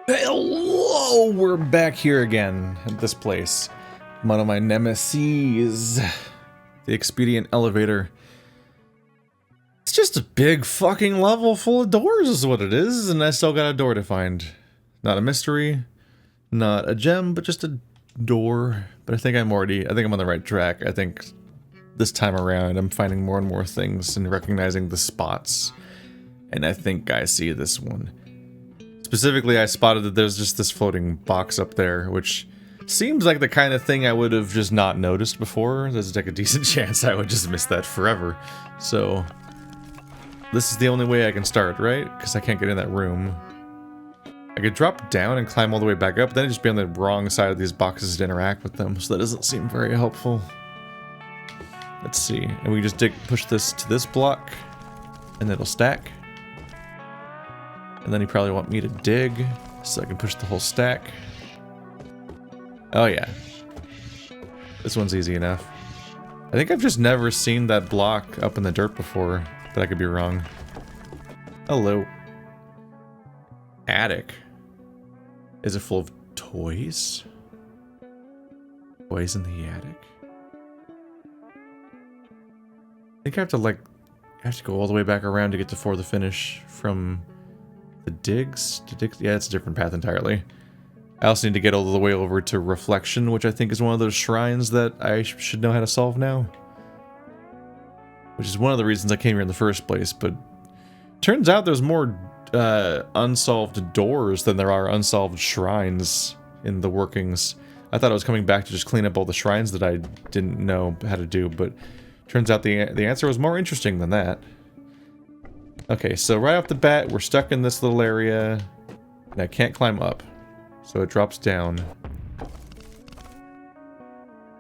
Hello, we're back here again at this place. One of my nemesis, the expedient elevator. It's just a big fucking level full of doors is what it is, and I still got a door to find. Not a mystery, not a gem, but just a door. But I think I'm on the right track. I think this time around I'm finding more and more things and recognizing the spots. And I think I see this one. Specifically, I spotted that there's just this floating box up there, which seems like the kind of thing I would have just not noticed before. There's like a decent chance I would just miss that forever. So, this is the only way I can start, right? Because I can't get in that room. I could drop down and climb all the way back up, but then I'd just be on the wrong side of these boxes to interact with them, so that doesn't seem very helpful. Let's see. And we just push this to this block, and it'll stack. And then you probably want me to dig, so I can push the whole stack. Oh yeah. This one's easy enough. I think I've just never seen that block up in the dirt before, but I could be wrong. Hello. Attic. Is it full of toys? Toys in the attic? I think I have to go all the way back around to get to for the finish from the digs? Yeah, it's a different path entirely. I also need to get all the way over to reflection, which I think is one of those shrines that I should know how to solve now. Which is one of the reasons I came here in the first place, but turns out there's more unsolved doors than there are unsolved shrines in the workings. I thought I was coming back to just clean up all the shrines that I didn't know how to do, but turns out the answer was more interesting than that. Okay, so right off the bat, we're stuck in this little area, and I can't climb up, so it drops down.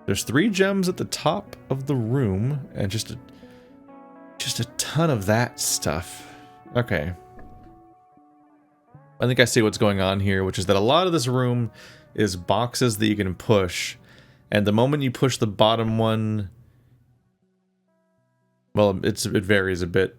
There's 3 gems at the top of the room, and just a ton of that stuff. Okay. I think I see what's going on here, which is that a lot of this room is boxes that you can push, and the moment you push the bottom one, well, it varies a bit.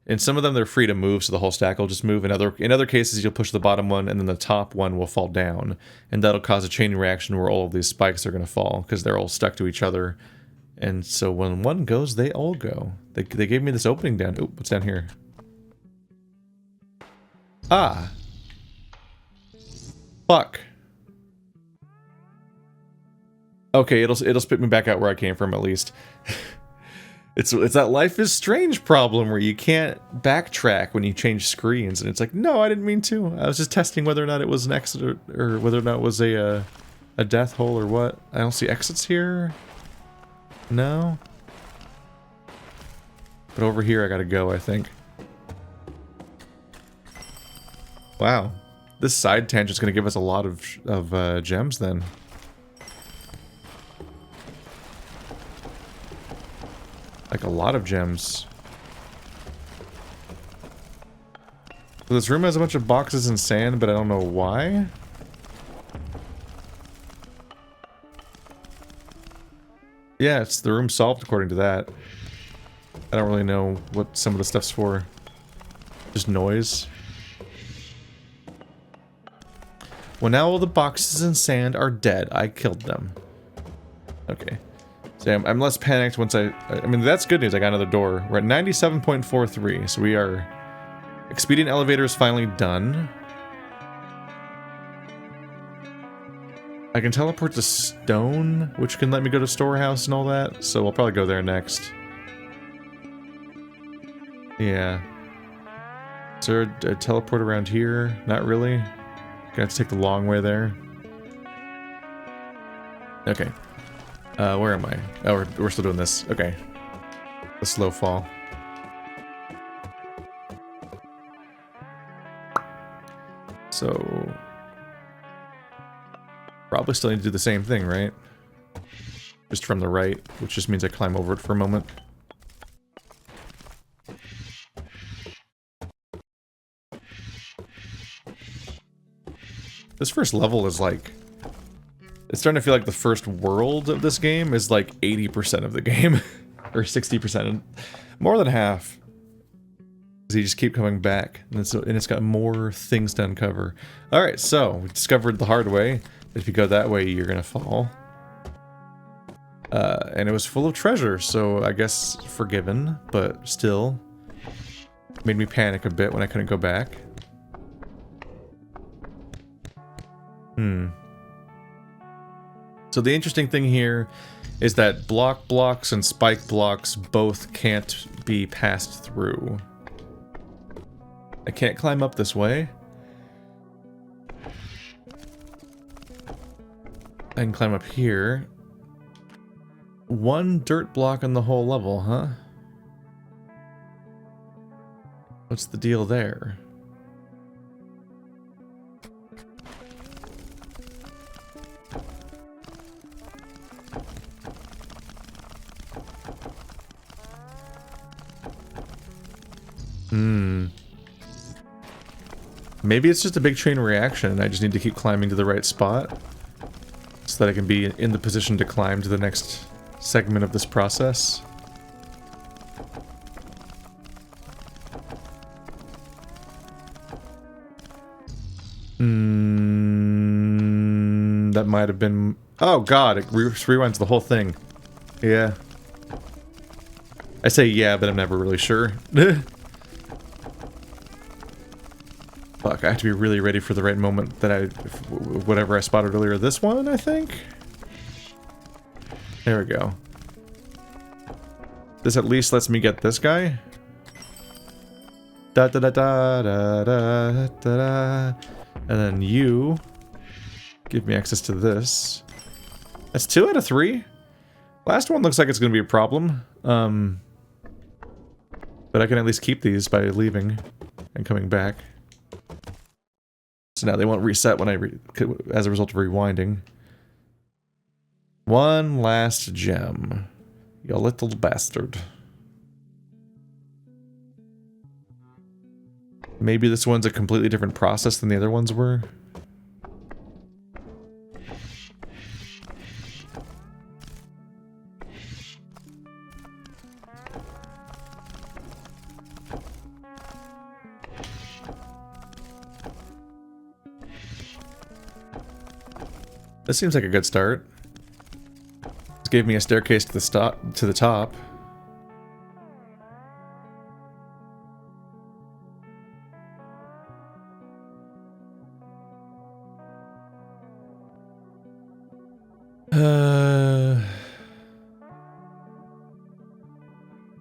In some of them, they're free to move, so the whole stack will just move. In other cases, you'll push the bottom one, and then the top one will fall down. And that'll cause a chain reaction where all of these spikes are going to fall, because they're all stuck to each other. And so when one goes, they all go. They gave me this opening down. Oop, what's down here? Ah. Fuck. Okay, it'll spit me back out where I came from, at least. It's that life is strange problem where you can't backtrack when you change screens, and it's like, no, I didn't mean to. I was just testing whether or not it was an exit or whether or not it was a death hole or what. I don't see exits here. No. But over here I gotta go, I think. Wow. This side tangent's gonna give us a lot of gems then. Like a lot of gems. So this room has a bunch of boxes and sand, but I don't know why. Yeah, it's the room solved according to that. I don't really know what some of the stuff's for. Just noise. Well, now all the boxes and sand are dead. I killed them. Okay. So I'm less panicked once I mean, that's good news. I got another door. We're at 97.43, so we are... Expedient elevator is finally done. I can teleport to stone, which can let me go to storehouse and all that, so I'll probably go there next. Yeah. Is there a teleport around here? Not really. Gonna have to take the long way there. Okay. Where am I? Oh, we're still doing this. Okay. The slow fall. So... Probably still need to do the same thing, right? Just from the right, which just means I climb over it for a moment. This first level is like... It's starting to feel like the first world of this game is like 80% of the game. Or 60%. More than half. Because you just keep coming back, and it's got more things to uncover. Alright, so, we discovered the hard way. If you go that way, you're gonna fall. And it was full of treasure, so I guess forgiven, but still made me panic a bit when I couldn't go back. So the interesting thing here is that block blocks and spike blocks both can't be passed through. I can't climb up this way. I can climb up here. One dirt block in the whole level, huh? What's the deal there? Maybe it's just a big chain reaction and I just need to keep climbing to the right spot so that I can be in the position to climb to the next segment of this process. That might have been... Oh god, it rewinds the whole thing. Yeah. I say yeah, but I'm never really sure. Fuck, I have to be really ready for the right moment that whatever I spotted earlier. This one, I think? There we go. This at least lets me get this guy. Da da da da da da da da. And then you give me access to this. That's 2 out of 3. Last one looks like it's gonna be a problem. But I can at least keep these by leaving and coming back. So now they won't reset when as a result of rewinding. One last gem. You little bastard. Maybe this one's a completely different process than the other ones were. This seems like a good start. This gave me a staircase to the top.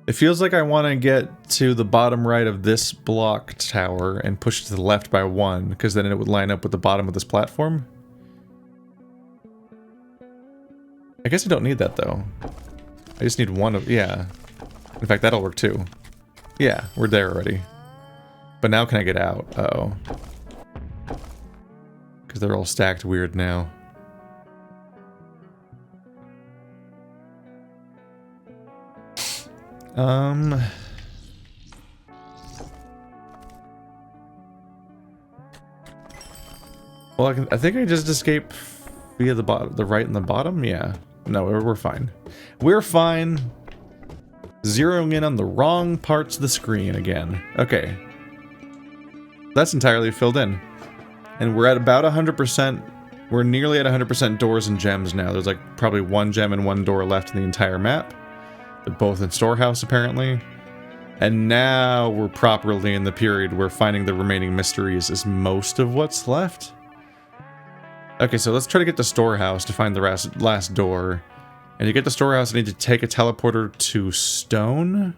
It feels like I want to get to the bottom right of this block tower and push to the left by 1, because then it would line up with the bottom of this platform. I guess I don't need that, though. I just need one of... yeah. In fact, that'll work, too. Yeah, we're there already. But now can I get out? Uh-oh. Because they're all stacked weird now. Well, I think I just escape via the right and the bottom? Yeah. No, we're fine. We're fine. Zeroing in on the wrong parts of the screen again. Okay. That's entirely filled in. And we're at about 100%. We're nearly at 100% doors and gems now. There's like probably 1 gem and 1 door left in the entire map. They're both in storehouse, apparently. And now we're properly in the period where finding the remaining mysteries is most of what's left. Okay, so let's try to get the storehouse to find the last door. And to get the storehouse, I need to take a teleporter to stone.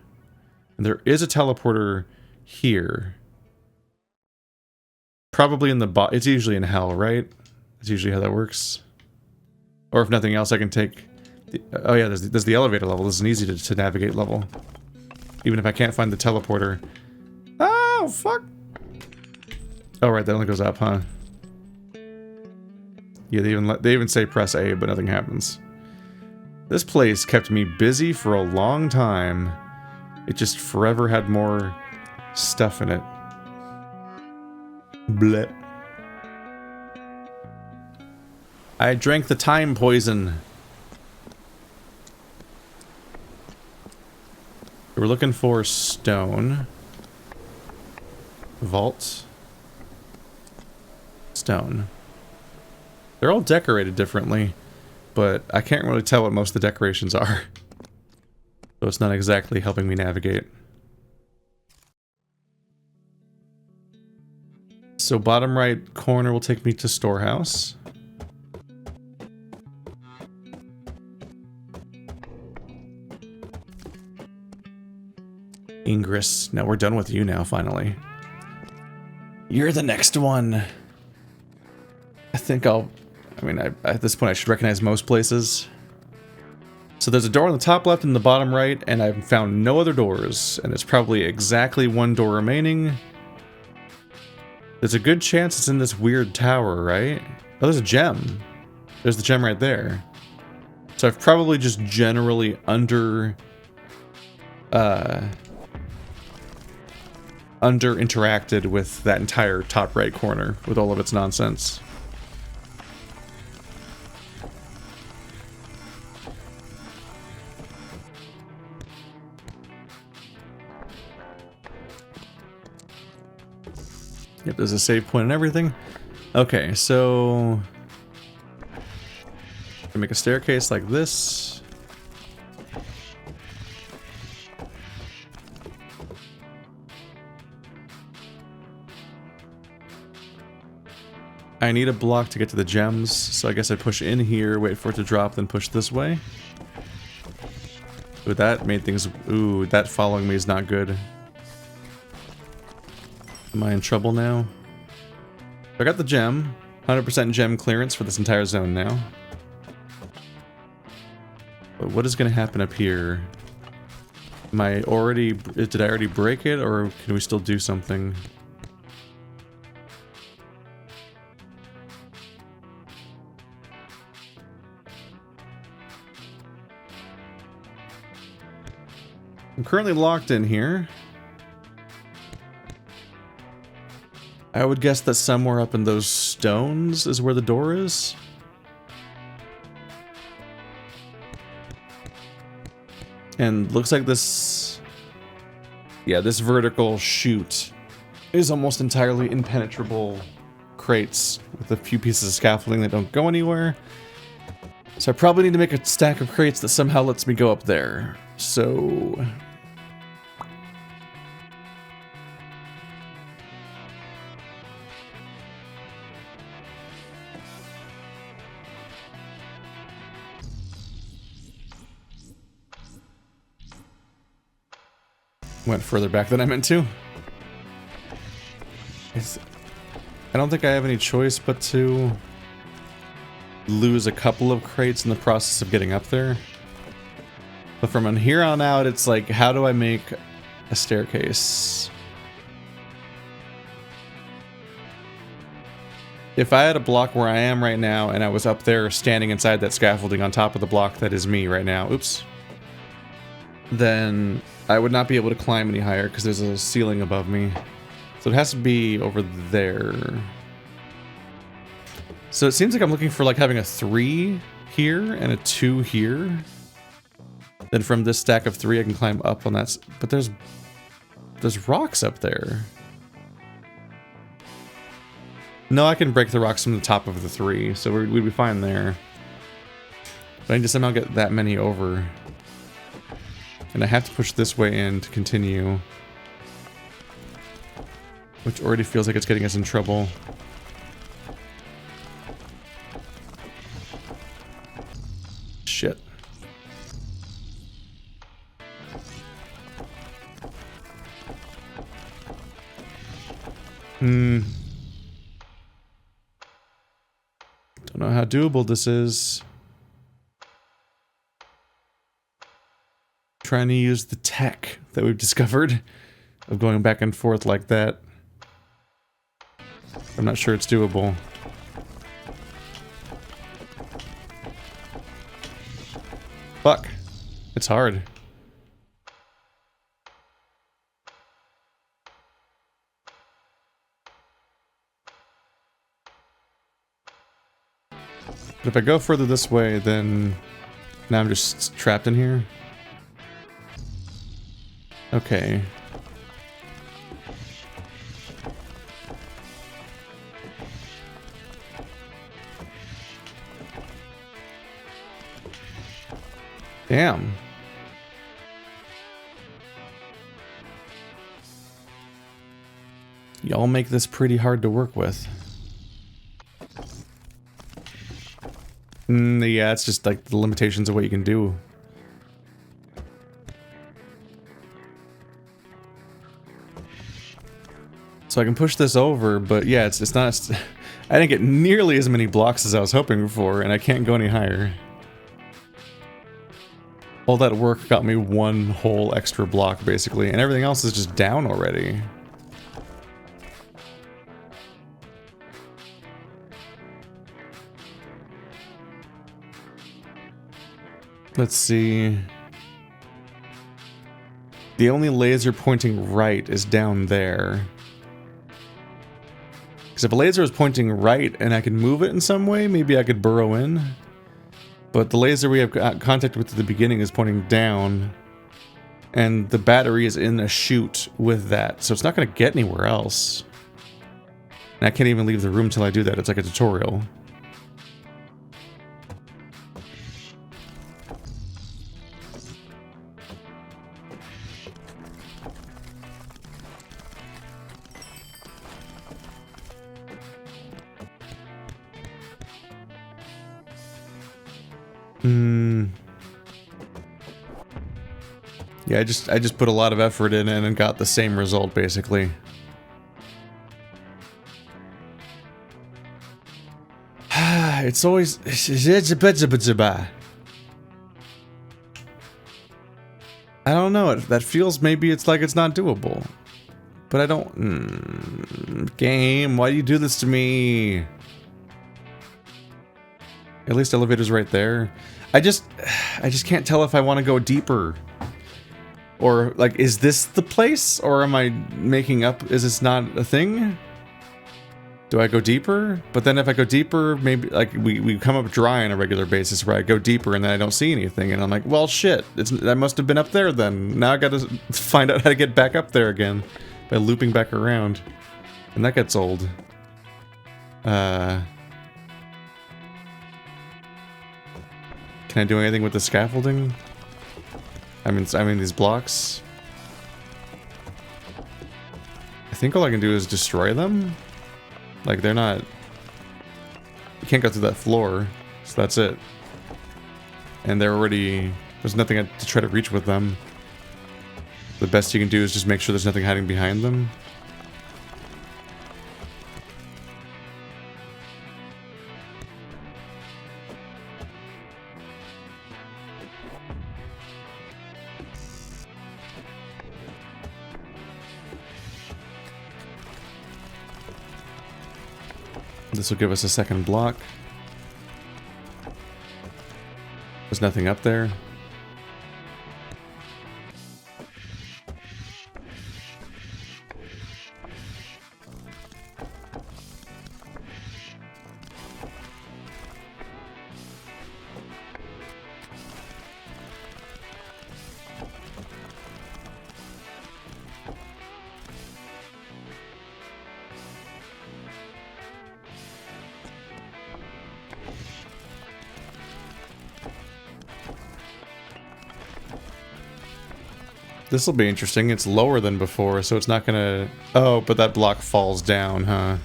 And there is a teleporter here. Probably in the it's usually in hell, right? That's usually how that works. Or if nothing else, I can take... oh yeah, there's the elevator level. This is an easy to navigate level. Even if I can't find the teleporter. Oh, fuck! Oh right, that only goes up, huh? Yeah, they even say press A, but nothing happens. This place kept me busy for a long time. It just forever had more stuff in it. Bleh. I drank the time poison. We're looking for stone. vault. Stone. They're all decorated differently, but I can't really tell what most of the decorations are. So it's not exactly helping me navigate. So bottom right corner will take me to storehouse. Ingress. Now we're done with you now, finally. You're the next one. I think I mean, at this point I should recognize most places. So there's a door on the top left and the bottom right, and I've found no other doors. And there's probably exactly one door remaining. There's a good chance it's in this weird tower, right? Oh, there's a gem. There's the gem right there. So I've probably just generally interacted with that entire top right corner with all of its nonsense. Yep, there's a save point and everything. Okay, so I make a staircase like this. I need a block to get to the gems, so I guess I push in here, wait for it to drop, then push this way. But that made things... Ooh, that following me is not good. Am I in trouble now? I got the gem. 100% gem clearance for this entire zone now. But what is going to happen up here? Am I already... Did I already break it, or can we still do something? I'm currently locked in here. I would guess that somewhere up in those stones is where the door is. And looks like this... Yeah, this vertical chute is almost entirely impenetrable crates with a few pieces of scaffolding that don't go anywhere. So I probably need to make a stack of crates that somehow lets me go up there. So... Went further back than I meant to. I don't think I have any choice but to lose a couple of crates in the process of getting up there. But from here on out, it's like, how do I make a staircase? If I had a block where I am right now, and I was up there standing inside that scaffolding on top of the block that is me right now, oops, then I would not be able to climb any higher because there's a ceiling above me. So it has to be over there. So it seems like I'm looking for like having a 3 here and a 2 here. Then from this stack of 3 I can climb up on that. But there's rocks up there. No, I can break the rocks from the top of the 3, so we'd be fine there. But I need to somehow get that many over. And I have to push this way in to continue. Which already feels like it's getting us in trouble. Shit. Don't know how doable this is. Trying to use the tech that we've discovered of going back and forth like that. I'm not sure it's doable. Fuck. It's hard. But if I go further this way, then now I'm just trapped in here. Damn. Y'all make this pretty hard to work with. Yeah, it's just like the limitations of what you can do. So I can push this over, but yeah, it's not... I didn't get nearly as many blocks as I was hoping for, and I can't go any higher. All that work got me one whole extra block, basically, and everything else is just down already. Let's see... The only laser pointing right is down there. Because if a laser was pointing right and I could move it in some way, maybe I could burrow in. But the laser we have contact with at the beginning is pointing down. And the battery is in a chute with that, so it's not going to get anywhere else. And I can't even leave the room till I do that. It's like a tutorial. Yeah, I just put a lot of effort in and got the same result, basically. It's always... I don't know, that feels maybe it's like it's not doable. But I don't... Game, why do you do this to me? At least elevator's right there. I just can't tell if I want to go deeper. Or, like, is this the place? Or am I making up? Is this not a thing? Do I go deeper? But then if I go deeper, maybe, like, we come up dry on a regular basis where I go deeper and then I don't see anything. And I'm like, well, shit. That must have been up there then. Now I gotta find out how to get back up there again. By looping back around. And that gets old. Can I do anything with the scaffolding? I mean these blocks. I think all I can do is destroy them. Like they're not. You can't go through that floor, so that's it. And they're already. There's nothing to try to reach with them. The best you can do is just make sure there's nothing hiding behind them. This will give us a second block. There's nothing up there. This will be interesting. It's lower than before, so it's not gonna... Oh, but that block falls down, huh?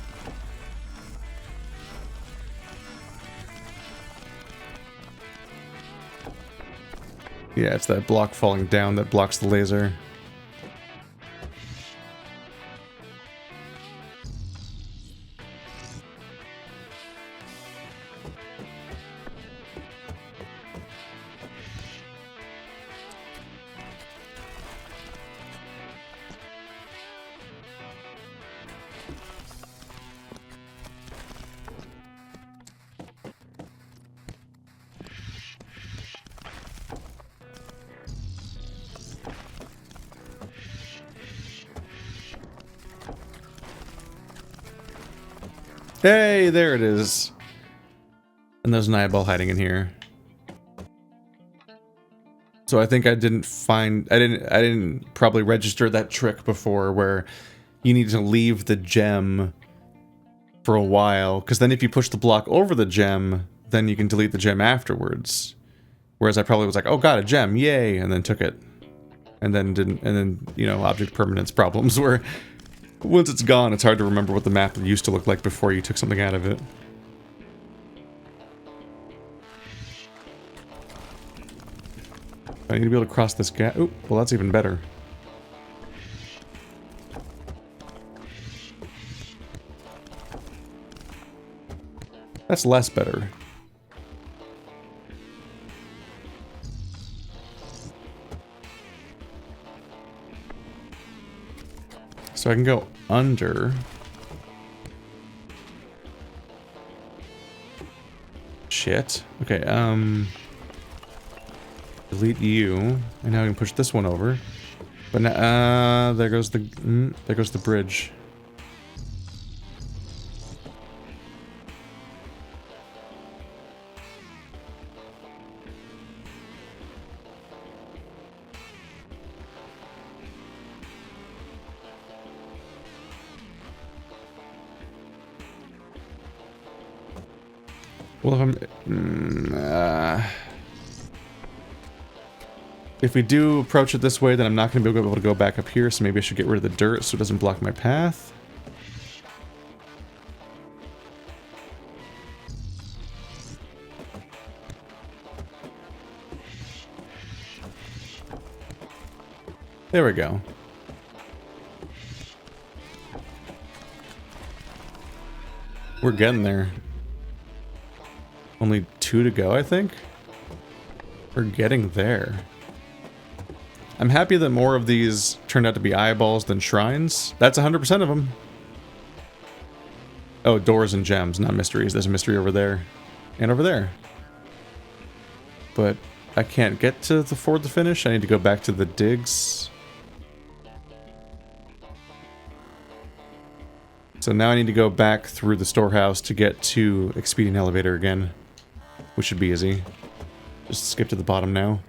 Yeah, it's that block falling down that blocks the laser. Hey, there it is. And there's an eyeball hiding in here. So I think I didn't probably register that trick before where you need to leave the gem for a while, because then if you push the block over the gem, then you can delete the gem afterwards. Whereas I probably was like, oh god, a gem, yay, and then took it. And then didn't, and then, you know, object permanence problems where once it's gone, it's hard to remember what the map used to look like before you took something out of it. I need to be able to cross this gap. Oh, well, that's even better. That's less better. So I can go under. Shit. Okay, delete you. And now I can push this one over. But now, there goes the bridge. Well, if we do approach it this way, then I'm not going to be able to go back up here, so maybe I should get rid of the dirt so it doesn't block my path. There we go. We're getting there. Only 2 to go, I think? We're getting there. I'm happy that more of these turned out to be eyeballs than shrines. That's 100% of them. Oh, doors and gems, not mysteries. There's a mystery over there. And over there. But I can't get to the ford to finish. I need to go back to the digs. So now I need to go back through the storehouse to get to expedient elevator again. Which should be easy. Just skip to the bottom now.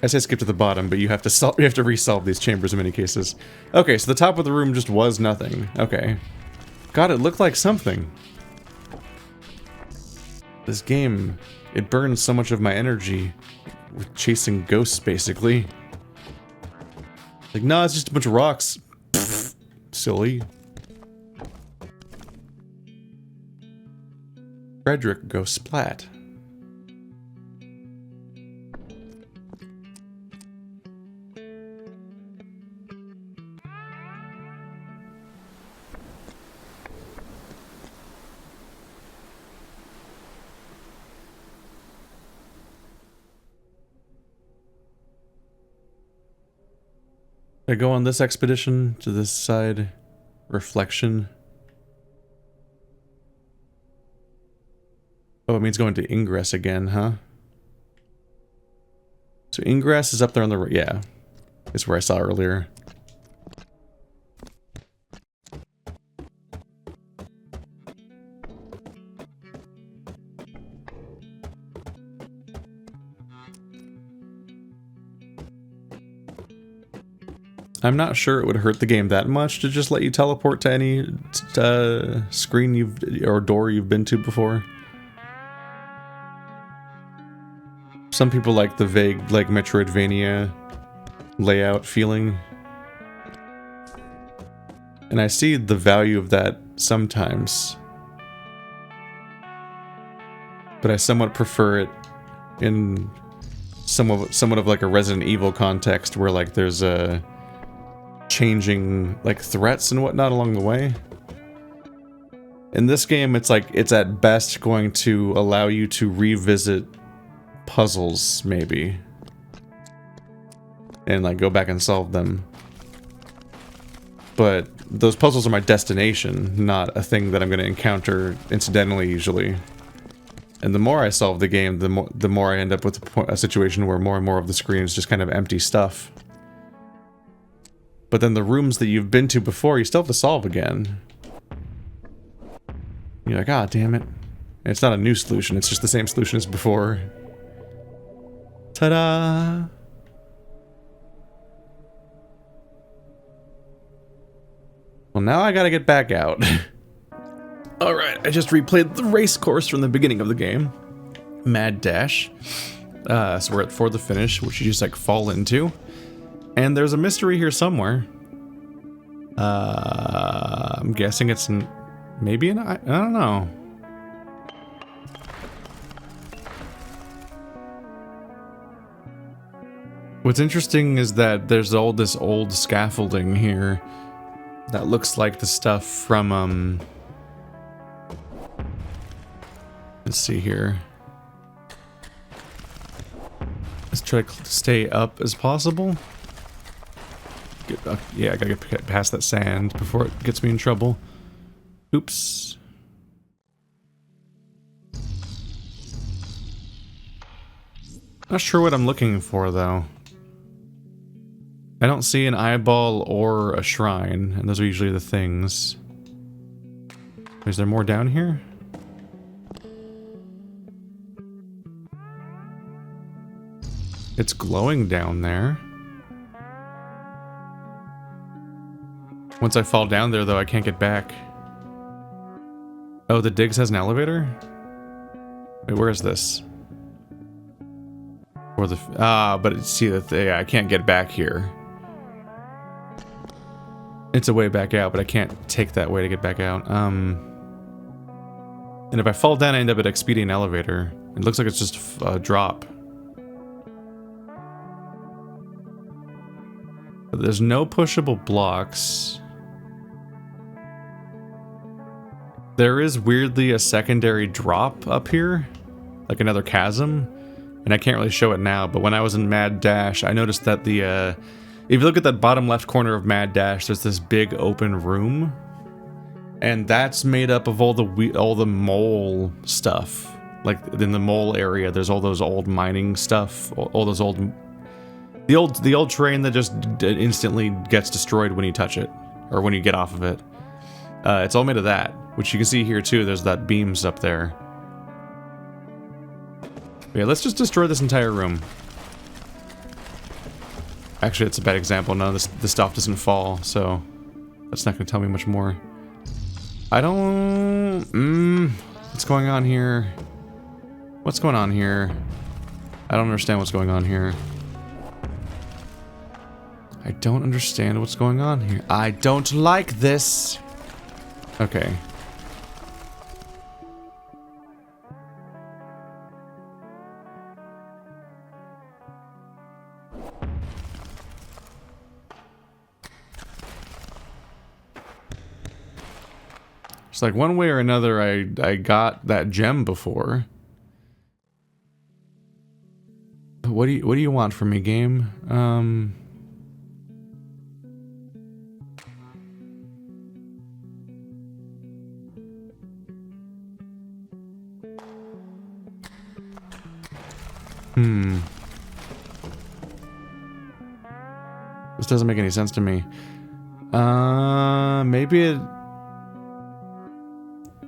I say skip to the bottom, but you have to resolve these chambers in many cases. Okay, so the top of the room just was nothing. Okay. God, it looked like something. This game, it burns so much of my energy with chasing ghosts, basically. Like, no, it's just a bunch of rocks. Pfft, silly. Frederick go splat. I go on this expedition to this side. Reflection. Oh, it means going to Ingress again, huh? So Ingress is up there on the right. Yeah. It's where I saw earlier. I'm not sure it would hurt the game that much to just let you teleport to any screen or door you've been to before. Some people like the vague, like, Metroidvania layout feeling. And I see the value of that sometimes. But I somewhat prefer it in somewhat of like a Resident Evil context where, like, there's a changing, like, threats and whatnot along the way. In this game, it's like, it's at best going to allow you to revisit puzzles, maybe. And, like, go back and solve them. But those puzzles are my destination, not a thing that I'm going to encounter incidentally, usually. And the more I solve the game, the more I end up with a situation where more and more of the screen is just kind of empty stuff. But then the rooms that you've been to before, you still have to solve again. You're like, ah, damn it. And it's not a new solution, it's just the same solution as before. Ta-da! Well, now I gotta get back out. Alright, I just replayed the race course from the beginning of the game. mad dash. So we're at for the finish, which you just like fall into. And there's a mystery here somewhere. I'm guessing it's maybe an eye. I don't know. What's interesting is that there's all this old scaffolding here that looks like the stuff from let's see here. Let's try to stay up as possible. Yeah, I gotta get past that sand before it gets me in trouble. Oops. Not sure what I'm looking for, though. I don't see an eyeball or a shrine, and those are usually the things. Is there more down here? It's glowing down there. Once I fall down there, though, I can't get back. Oh, the digs has an elevator? Wait, where is this? Or the... but see, yeah, I can't get back here. It's a way back out, but I can't take that way to get back out. And if I fall down, I end up at Expedient Elevator. It looks like it's just a drop. But there's no pushable blocks. There is weirdly a secondary drop up here, like another chasm, and I can't really show it now, but when I was in Mad Dash, I noticed that the, if you look at that bottom left corner of Mad Dash, there's this big open room, and that's made up of all the mole stuff. Like, in the mole area, there's all those old mining stuff, all those the old terrain that just instantly gets destroyed when you touch it, or when you get off of it. It's all made of that. Which you can see here too, there's that beams up there. Yeah, let's just destroy this entire room. Actually, it's a bad example. No, this stuff doesn't fall, so that's not going to tell me much more. I don't... what's going on here? What's going on here? I don't understand what's going on here. I don't understand what's going on here. I don't like this! Okay. It's like one way or another I got that gem before. What do you want from me, game? This doesn't make any sense to me. Maybe it...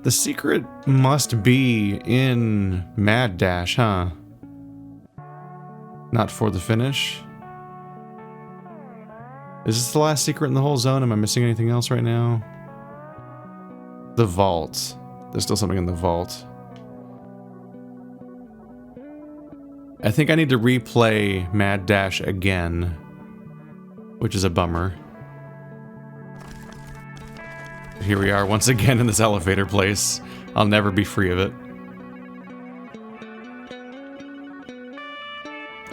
The secret must be in Mad Dash, huh? Not for the finish? Is this the last secret in the whole zone? Am I missing anything else right now? The vault. There's still something in the vault. I think I need to replay Mad Dash again, which is a bummer. Here we are once again in this elevator place. I'll never be free of it.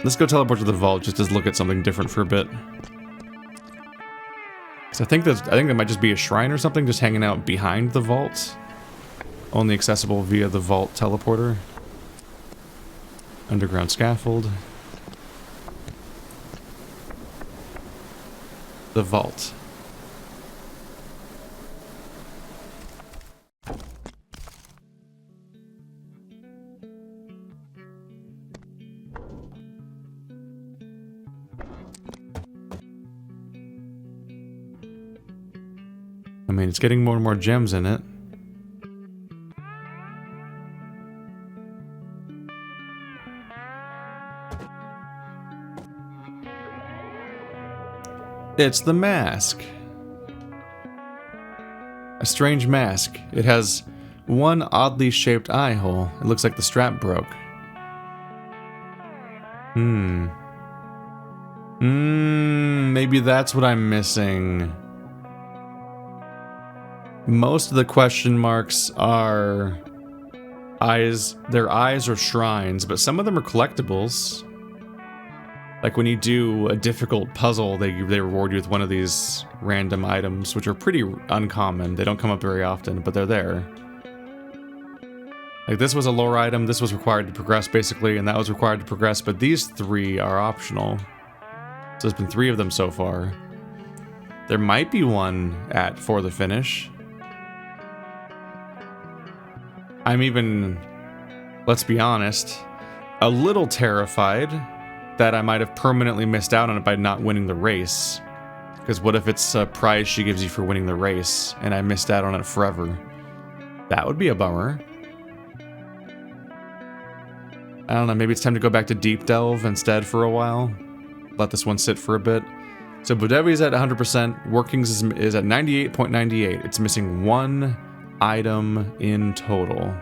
Let's go teleport to the vault just to look at something different for a bit. So I think there might just be a shrine or something just hanging out behind the vault. Only accessible via the vault teleporter. Underground scaffold. The vault. I mean, it's getting more and more gems in it. It's the mask. A strange mask. It has one oddly shaped eye hole. It looks like the strap broke. Maybe that's what I'm missing. Most of the question marks are eyes. Their eyes are shrines, but some of them are collectibles. Like when you do a difficult puzzle, they reward you with one of these random items, which are pretty uncommon. They don't come up very often, but they're there. Like this was a lore item, this was required to progress basically, and that was required to progress, but these 3 are optional. So there's been 3 of them so far. There might be one for the finish. I'm even, let's be honest, a little terrified that I might have permanently missed out on it by not winning the race. Because what if it's a prize she gives you for winning the race, and I missed out on it forever? That would be a bummer. I don't know, maybe it's time to go back to Deep Delve instead for a while. Let this one sit for a bit. So Bodevi's at 100%, Workings is at 98.98. It's missing 1 item in total.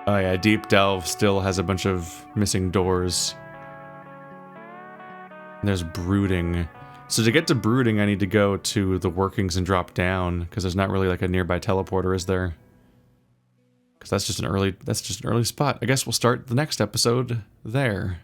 Oh yeah, Deep Delve still has a bunch of missing doors. And there's Brooding. So to get to Brooding, I need to go to the Workings and drop down, because there's not really like a nearby teleporter, is there? Because that's just an early spot. I guess we'll start the next episode there.